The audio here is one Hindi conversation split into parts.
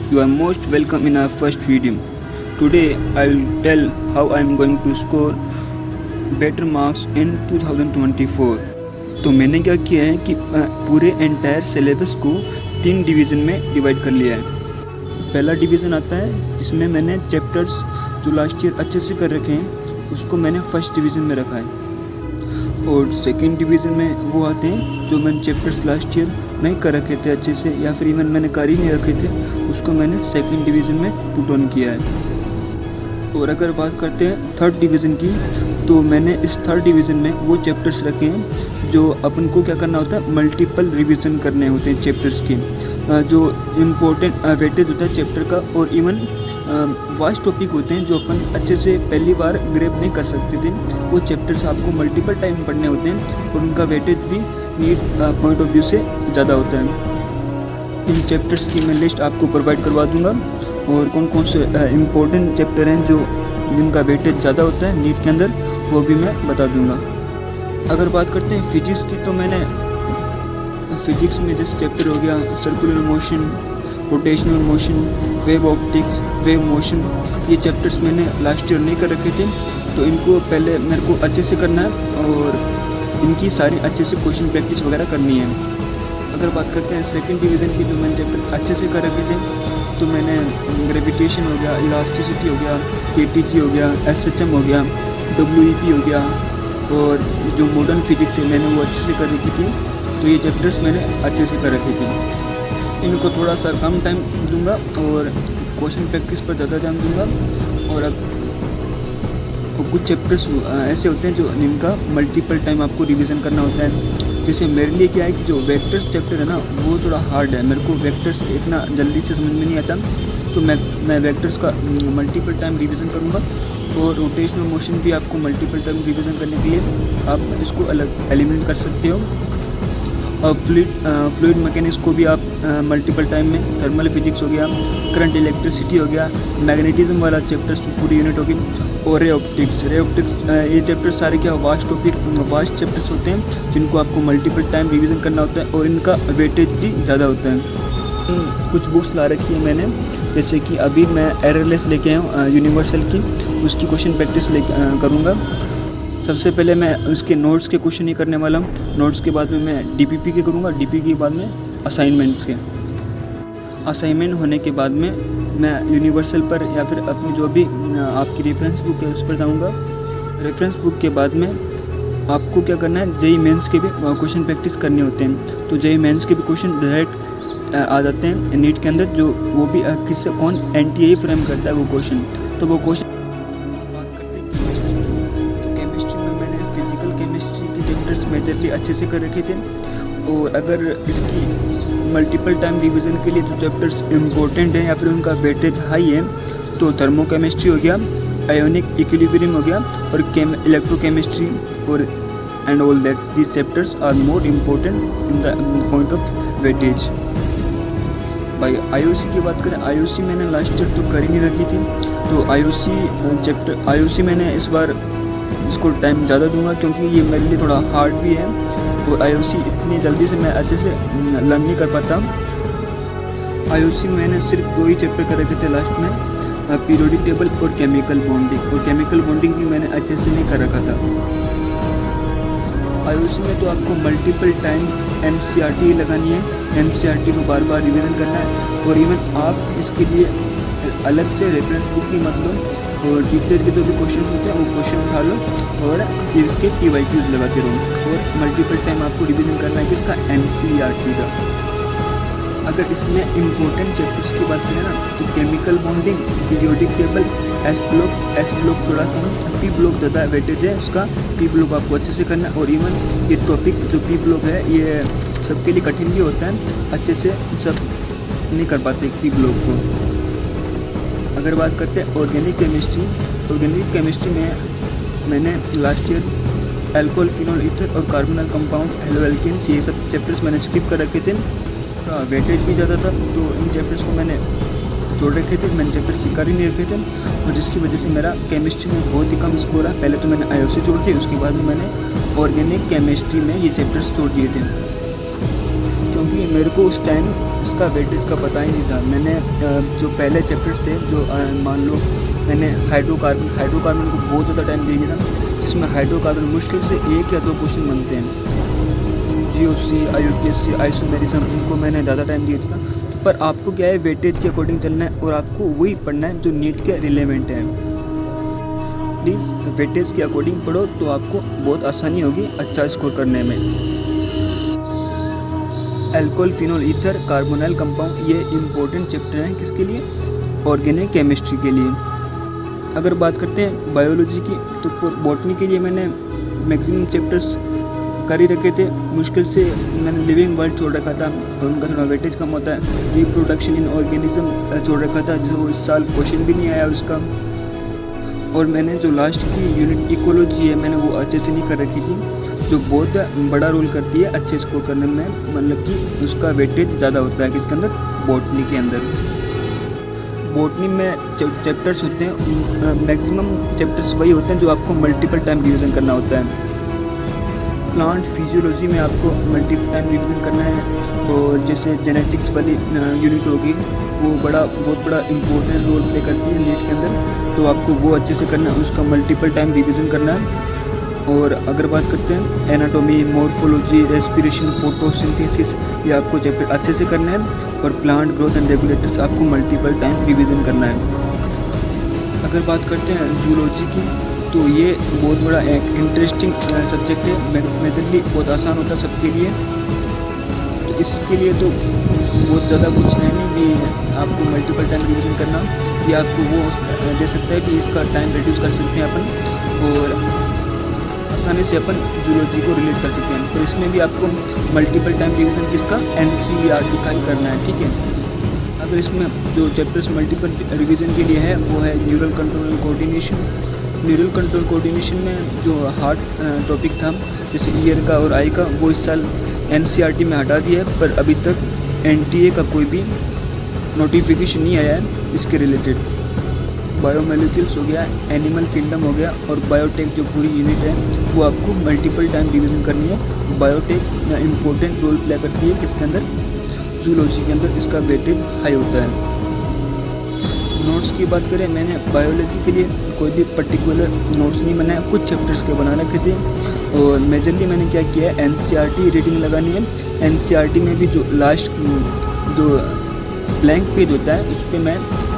You are most welcome in our first video. Today I will tell how I am going to score better marks in 2024. तो मैंने क्या किया है कि पूरे एंटायर सिलेबस को 3 डिवीज़न में डिवाइड कर लिया है। पहला डिवीज़न आता है जिसमें मैंने चैप्टर्स जो लास्ट ईयर अच्छे से कर रखे हैं उसको मैंने फर्स्ट डिवीज़न में रखा है, और सेकंड डिवीज़न में वो आते हैं जो मैंने चैप्टर्स लास्ट ईयर नहीं कर रखे थे अच्छे से, या फिर इवन मैंने कर ही नहीं रखे थे, उसको मैंने सेकंड डिवीज़न में पुट ऑन किया है। और अगर बात करते हैं थर्ड डिवीज़न की, तो मैंने इस थर्ड डिवीज़न में वो चैप्टर्स रखे हैं जो अपन को क्या करना होता है, मल्टीपल रिवीजन करने होते हैं चैप्टर्स के, जो इम्पोर्टेंट वेटेज होता है चैप्टर का, और इवन वास्ट टॉपिक होते हैं जो अपन अच्छे से पहली बार ग्रेप नहीं कर सकते थे। वो चैप्टर्स आपको मल्टीपल टाइम पढ़ने होते हैं और उनका वेटेज भी नीट पॉइंट ऑफ व्यू से ज़्यादा होता है। इन चैप्टर्स की मैं लिस्ट आपको प्रोवाइड करवा दूंगा, और कौन कौन से इम्पोर्टेंट चैप्टर हैं जो जिनका वेटेज ज़्यादा होता है नीट के अंदर, वो भी मैं बता दूंगा। अगर बात करते हैं फिजिक्स की, तो मैंने फिजिक्स में जैसे चैप्टर हो गया circular motion, rotational motion, wave optics, wave motion, ये चैप्टर्स मैंने लास्ट ईयर नहीं कर रखे थे, तो इनको पहले मेरे को अच्छे से करना है और इनकी सारी अच्छे से क्वेश्चन प्रैक्टिस वगैरह करनी है। अगर बात करते हैं सेकंड डिवीज़न की, जो मैंने चैप्टर अच्छे से कर रखे थे, तो मैंने ग्रेविटेशन हो गया, इलास्टिसिटी हो गया, केटीजी हो गया, एसएचएम हो गया, डब्ल्यूईपी हो गया, और जो मॉडर्न फिजिक्स है मैंने वो अच्छे से कर रखी थी। तो ये चैप्टर्स मैंने अच्छे से कर रखे थे। इनको थोड़ा सा कम टाइम दूंगा और क्वेश्चन प्रैक्टिस पर ज़्यादा ध्यान दूंगा। और कुछ चैप्टर्स ऐसे होते हैं जो जिनका मल्टीपल टाइम आपको रिवीजन करना होता है। जैसे मेरे लिए क्या है कि जो वेक्टर्स चैप्टर है ना, वो थोड़ा हार्ड है, मेरे को वेक्टर्स इतना जल्दी से समझ में नहीं आता, तो मैं वेक्टर्स का मल्टीपल टाइम रिवीजन करूँगा। और रोटेशनल मोशन भी आपको मल्टीपल टाइम रिवीजन करने के लिए आप इसको अलग एलिमिनेट कर सकते हो। और फ्लूइड मैकेनिक्स को भी आप मल्टीपल टाइम में, थर्मल फिजिक्स हो गया, करंट इलेक्ट्रिसिटी हो गया, मैग्नेटिज्म वाला चैप्टर्स पूरी यूनिट होगी, और रे ऑप्टिक्स ये चैप्टर सारे क्या वास्ट चैप्टर्स होते हैं जिनको आपको मल्टीपल टाइम रिवीजन करना होता है, और इनका वेटेज भी ज़्यादा होता है। कुछ बुक्स ला रखी है मैंने, जैसे कि अभी मैं एररलेस लेके आया हूँ यूनिवर्सल की, उसकी क्वेश्चन प्रैक्टिस करूँगा। सबसे पहले मैं उसके नोट्स के क्वेश्चन ही करने वाला हूँ, नोट्स के बाद में मैं डीपीपी के करूँगा, डीपीपी के बाद में असाइनमेंट्स के। असाइनमेंट होने के बाद में मैं यूनिवर्सल पर या फिर अपनी जो भी आपकी रेफरेंस बुक है उस पर जाऊँगा। रेफरेंस बुक के बाद में आपको क्या करना है, जेईई मेंस के भी क्वेश्चन प्रैक्टिस करने होते हैं। तो जेईई मेंस के भी क्वेश्चन डायरेक्ट आ जाते हैं नीट के अंदर, जो वो भी किससे कौन एनटीए फ्रेम करता है वो क्वेश्चन। तो वो क्वेश्चन बात करते हैं केमिस्ट्री की, तो केमिस्ट्री में मैंने फिजिकल केमिस्ट्री के चैप्टर्स मेजरली अच्छे से कर रखे थे। और अगर इसकी मल्टीपल टाइम रिवीजन के लिए जो चैप्टर्स इम्पोर्टेंट हैं या फिर उनका वेटेज हाई है, तो थर्मोकेमिस्ट्री हो गया, आयोनिक इक्विलिब्रियम हो गया, और इलेक्ट्रोकेमिस्ट्री, और and all that these chapters are more important in the point of weightage. भाई आईओसी की बात करें, आईओसी मैंने लास्ट ईयर तो कर ही नहीं रखी थी, तो आईओसी मैंने इस बार इसको टाइम ज़्यादा दूंगा, क्योंकि ये मेरे लिए थोड़ा हार्ड भी है, और आईओसी इतनी जल्दी से मैं अच्छे से लर्न नहीं कर पाता। आईओसी मैंने सिर्फ 2 ही चैप्टर कर रखे थे लास्ट में, पीरियोडिक टेबल और केमिकल बॉन्डिंग, और केमिकल बॉन्डिंग भी मैंने अच्छे से नहीं कर रखा था। आईओसी में तो आपको मल्टीपल टाइम एनसीईआरटी लगानी है, एनसीईआरटी को बार बार रिवीजन करना है, और इवन आप इसके लिए अलग से रेफरेंस बुक भी मत लो, और टीचर के जो भी क्वेश्चन होते हैं वो क्वेश्चन उठा लो, और इसके PYQs लगाते रहो, और मल्टीपल टाइम आपको रिवीजन करना है किसका, एनसीईआरटी का। अगर इसमें इम्पोर्टेंट चैप्टर्स की बात करें ना, तो chemical bonding, periodic table, S block थोड़ा कम, पी ब्लॉक ज़्यादा वेटेज है उसका, पी ब्लॉक आपको अच्छे से करना है। और इवन ये टॉपिक जो पी ब्लॉक है ये सबके लिए कठिन भी होता है, अच्छे से सब नहीं कर पाते पी ब्लॉक को। अगर बात करते हैं ऑर्गेनिक केमिस्ट्री में मैंने last year alcohol, phenol, ether और कार्बोनल कंपाउंड, हेलोएल्केन्स, ये सब चैप्टर्स मैंने स्किप कर रखे थे, वेटेज भी ज़्यादा था, तो इन चैप्टर्स को मैंने छोड़ रखे थे, मैंने चैप्टर कर ही नहीं रखे थे, और जिसकी वजह से मेरा केमिस्ट्री में बहुत ही कम स्कोर है। पहले तो मैंने आईओसी छोड़ दी, उसके बाद में मैंने ऑर्गेनिक केमिस्ट्री में ये चैप्टर्स छोड़ दिए थे, क्योंकि क्योंकि मेरे को उस टाइम इसका वेटेज का पता ही नहीं था। मैंने जो पहले चैप्टर्स थे, जो मान लो मैंने हाइड्रोकार्बन को बहुत ज़्यादा टाइम दे दिया था, जिसमें हाइड्रोकार्बन मुश्किल से 1 या 2 क्वेश्चन बनते हैं। GOC, IUPAC, आइसोमेरिज्म, इनको मैंने ज़्यादा टाइम दिया था। पर आपको क्या है, वेटेज के अकॉर्डिंग चलना है और आपको वही पढ़ना है जो नीट के रिलेवेंट है। प्लीज़ वेटेज के अकॉर्डिंग पढ़ो तो आपको बहुत आसानी होगी अच्छा स्कोर करने में। Alcohol, phenol, ether, carbonyl compound, ये इम्पोर्टेंट चैप्टर हैं किसके लिए? ऑर्गेनिक केमिस्ट्री के लिए। अगर बात करते हैं बायोलॉजी की, तो फॉर बॉटनी के लिए मैंने मैक्सिमम चैप्टर्स कर ही रखे थे। मुश्किल से मैंने लिविंग वर्ल्ड छोड़ रखा था और उनका थोड़ा वेटेज कम होता है। रिप्रोडक्शन इन ऑर्गेनिज्म छोड़ रखा था, जिसे वो इस साल क्वेश्चन भी नहीं आया उसका। और मैंने जो लास्ट की यूनिट इकोलॉजी है, मैंने वो अच्छे से नहीं कर रखी थी, जो बहुत बड़ा रोल करती है अच्छे स्कोर करने में, मतलब कि उसका वेटेज ज़्यादा होता है किसके अंदर? बॉटनी के अंदर। बॉटनी में चैप्टर्स होते हैं, मैक्सिमम चैप्टर्स वही होते हैं जो आपको मल्टीपल टाइम रिवीजन करना होता है। प्लांट फिजियोलॉजी में आपको मल्टीपल टाइम रिवीजन करना है, और जैसे जेनेटिक्स वाली यूनिट होगी, वो बहुत बड़ा इम्पोर्टेंट रोल प्ले करती है नीट के अंदर, तो आपको वो अच्छे से करना है, उसका मल्टीपल टाइम रिवीजन करना है। और अगर बात करते हैं एनाटॉमी, मॉर्फोलॉजी, रेस्पिरेशन, फोटोसिंथेसिस, ये आपको चैप्टर अच्छे से करना है। और प्लांट ग्रोथ एंड रेगुलेटर्स आपको मल्टीपल टाइम रिवीजन करना है। अगर बात करते हैं जूलॉजी की, तो ये बहुत बड़ा एक इंटरेस्टिंग सब्जेक्ट है, मेजरली बहुत आसान होता है सबके लिए। तो इसके लिए तो बहुत ज़्यादा कुछ है नहीं कि आपको मल्टीपल टाइम रिवीजन करना, ये आपको वो दे सकता है कि इसका टाइम रिड्यूस कर सकते हैं अपन, और आसानी से अपन जूलॉजी को रिलेट कर सकते हैं। तो इसमें भी आपको मल्टीपल टाइम रिवीजन किसका? NCERT का ही करना है, ठीक है। अगर इसमें जो चैप्टर्स मल्टीपल रिवीजन के लिए है, वो है neural control and coordination. Neural control coordination में जो हार्ड टॉपिक था, जैसे ईयर का और आई का, वो इस साल NCERT में हटा दिया है, पर अभी तक NTA का कोई भी नोटिफिकेशन नहीं आया है इसके रिलेटेड। बायोमोलिक्यूल्स हो गया, एनिमल किंगडम हो गया, और बायोटेक जो पूरी यूनिट है, वो आपको मल्टीपल टाइम रिवीजन करनी है। बायोटेक इम्पोर्टेंट रोल प्ले करती है किसके अंदर? जूलॉजी के अंदर, इसका वेटेज हाई होता है। नोट्स की बात करें, मैंने बायोलॉजी के लिए कोई भी पर्टिकुलर नोट्स नहीं बनाया, कुछ चैप्टर्स के बना रखे थे। और मेजरली मैंने क्या किया है, NCERT रीडिंग लगानी है। NCERT में भी जो लास्ट जो ब्लैंक पेज होता है, उस पर मैं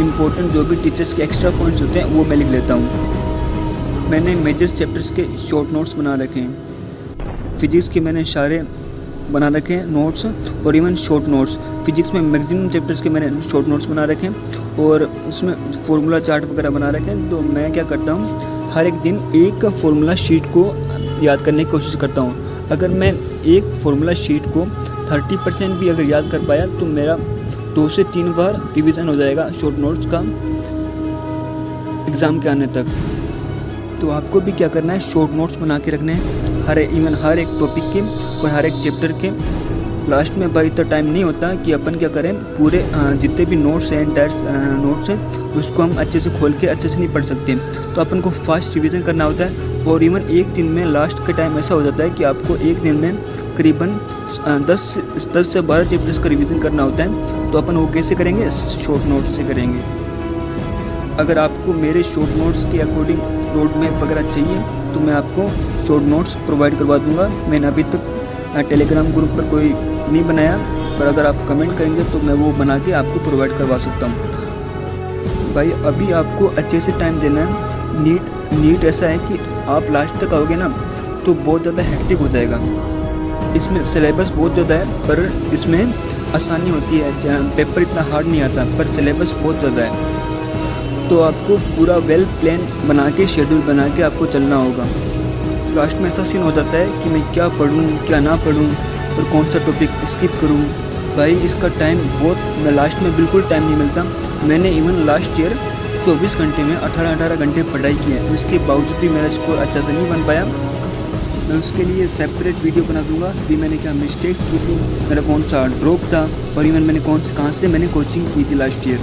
इम्पोर्टेंट जो भी टीचर्स के एक्स्ट्रा पॉइंट्स होते हैं वो मैं लिख लेता हूँ। मैंने मेजर चैप्टर्स के शॉर्ट नोट्स बना रखे हैं। फिजिक्स के मैंने सारे बना रखे हैं नोट्स, और इवन शॉर्ट नोट्स। फिजिक्स में मैक्सिमम चैप्टर्स के मैंने शॉर्ट नोट्स बना रखे हैं, और उसमें फार्मूला चार्ट वगैरह बना रखे हैं। तो मैं क्या करता हूँ, हर एक दिन एक फार्मूला शीट को याद करने की कोशिश करता हूँ। अगर मैं एक फार्मूला शीट को 30% भी अगर याद कर पाया, तो मेरा 2 से 3 बार रिवीजन हो जाएगा शॉर्ट नोट्स का एग्ज़ाम के आने तक। तो आपको भी क्या करना है, शॉर्ट नोट्स बना के रखने हैं हर एक टॉपिक के और हर एक चैप्टर के। लास्ट में भाई इतना टाइम नहीं होता कि अपन क्या करें, पूरे जितने भी नोट्स हैं, इंटायर नोट्स हैं, उसको हम अच्छे से खोल के अच्छे से नहीं पढ़ सकते। तो अपन को फास्ट रिवीजन करना होता है। और इवन एक दिन में लास्ट के टाइम ऐसा हो जाता है कि आपको एक दिन में करीबन 10 से 12 चैप्टर्स का रिवीजन करना होता है। तो अपन वो कैसे करेंगे? शॉर्ट नोट्स से करेंगे। अगर आपको मेरे शॉर्ट नोट्स के अकॉर्डिंग रोड मैप वगैरह चाहिए, तो मैं आपको शॉर्ट नोट्स प्रोवाइड करवा दूंगा। मैंने अभी तक टेलीग्राम ग्रुप पर कोई नहीं बनाया, पर अगर आप कमेंट करेंगे तो मैं वो बना के आपको प्रोवाइड करवा सकता हूँ। भाई अभी आपको अच्छे से टाइम देना है। नीट ऐसा है कि आप लास्ट तक आओगे ना, तो बहुत ज़्यादा हेक्टिक हो जाएगा। इसमें सिलेबस बहुत ज़्यादा है, पर इसमें आसानी होती है। पेपर इतना हार्ड नहीं आता, पर सिलेबस बहुत ज़्यादा है। तो आपको पूरा वेल प्लान बना के, शेड्यूल बना के आपको चलना होगा। लास्ट में ऐसा सीन हो जाता है कि मैं क्या पढूं, क्या ना पढूं, और कौन सा टॉपिक स्किप करूं। भाई इसका टाइम बहुत, लास्ट में बिल्कुल टाइम नहीं मिलता। मैंने इवन लास्ट ईयर 24 घंटे में 18 घंटे पढ़ाई की है, उसके बावजूद भी मेरा स्कोर अच्छा से नहीं बन पाया। मैं उसके लिए सेपरेट वीडियो बना दूंगा कि मैंने क्या मिस्टेक्स की थी, मेरा कौन सा ड्रॉप था, और इवन मैंने कहाँ से मैंने कोचिंग की थी लास्ट ईयर।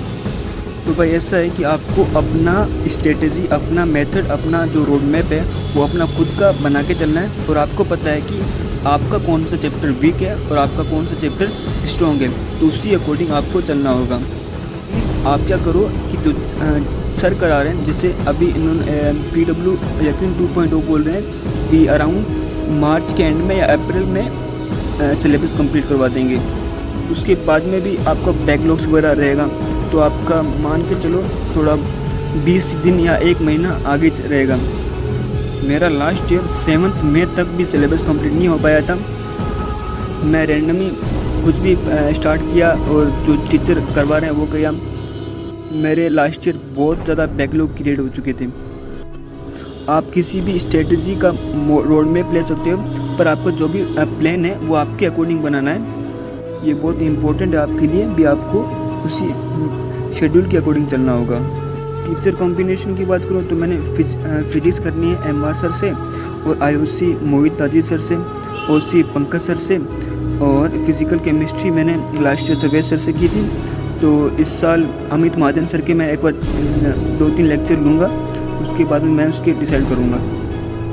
तो भाई ऐसा है कि आपको अपना स्ट्रेटेजी, अपना मेथड, अपना जो रोड मैप है, वो अपना खुद का बना के चलना है। और आपको पता है कि आपका कौन सा चैप्टर वीक है और आपका कौन सा चैप्टर स्ट्रॉन्ग है, तो उसी अकॉर्डिंग आपको चलना होगा। प्लीज़ आप क्या करो कि जो सर करा रहे हैं, जैसे अभी इन्होंने PW यकीन 2.0 बोल रहे हैं कि अराउंड मार्च के एंड में या अप्रैल में सिलेबस कंप्लीट करवा देंगे। उसके बाद में भी आपका बैकलॉग्स वगैरह रहेगा, तो आपका मान के चलो थोड़ा 20 दिन या 1 महीना आगे रहेगा। मेरा लास्ट ईयर 7 मई तक भी सिलेबस कंप्लीट नहीं हो पाया था। मैं रैंडमली कुछ भी स्टार्ट किया और जो टीचर करवा रहे हैं वो किया। मेरे लास्ट ईयर बहुत ज़्यादा बैकलॉग क्रिएट हो चुके थे। आप किसी भी स्ट्रेटजी का रोड मैप ले सकते हो, पर आपका जो भी प्लान है वो आपके अकॉर्डिंग बनाना है। ये बहुत इंपॉर्टेंट है आपके लिए भी, आपको उसी शेड्यूल के अकॉर्डिंग चलना होगा। टीचर कॉम्बिनेशन की बात करूँ तो मैंने फिजिक्स करनी है MR सर से, और IOC मोहित ताजिर सर से, OC पंकज सर से, और फिज़िकल केमिस्ट्री मैंने लास्ट ईयर सर्वेश सर से की थी। तो इस साल अमित महाजन सर के मैं एक बार 2-3 लेक्चर लूँगा, उसके बाद में मैं उसके डिसाइड करूँगा।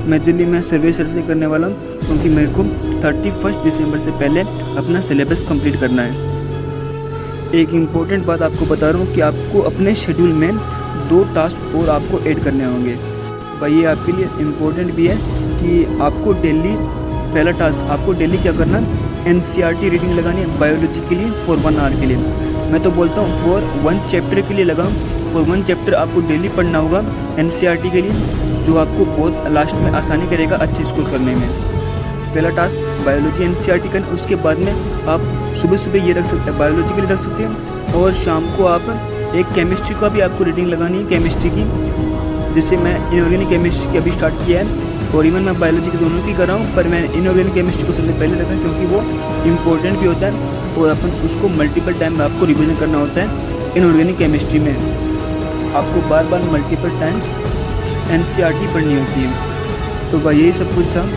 मैं जल्दी मैं सर्वेश सर से करने वाला हूँ, क्योंकि मेरे को 31 दिसंबर से पहले अपना सिलेबस कंप्लीट करना है। एक इम्पोर्टेंट बात आपको बता रहा हूँ कि आपको अपने शेड्यूल में 2 टास्क और आपको ऐड करने होंगे। भाई ये आपके लिए इम्पोर्टेंट भी है कि आपको डेली, पहला टास्क आपको डेली क्या करना है, NCERT रीडिंग लगानी है बायोलॉजी के लिए फॉर 1 आवर के लिए। मैं तो बोलता हूँ फॉर 1 चैप्टर के लिए लगाओ। फॉर 1 चैप्टर आपको डेली पढ़ना होगा NCERT के लिए, जो आपको बहुत लास्ट में आसानी करेगा अच्छे स्कोर करने में। पहला टास्क बायोलॉजी NCERT करना। उसके बाद में आप सुबह सुबह ये रख सकते हैं, बायोलॉजी के लिए रख सकते हैं, और शाम को आप एक केमिस्ट्री का भी आपको रीडिंग लगानी है, केमिस्ट्री की। जैसे मैं इनऑर्गेनिक केमिस्ट्री की अभी स्टार्ट किया है, और इवन मैं बायोलॉजी की दोनों की कर रहा हूँ, पर मैं इनऑर्गेनिक केमिस्ट्री को सबसे पहले रखा, क्योंकि वो इम्पोर्टेंट भी होता है और अपन उसको मल्टीपल टाइम में आपको रिविजन करना होता है। इनऑर्गेनिक केमिस्ट्री में आपको बार बार मल्टीपल टाइम्स NCERT पढ़नी होती है। तो भाई यही सब कुछ था।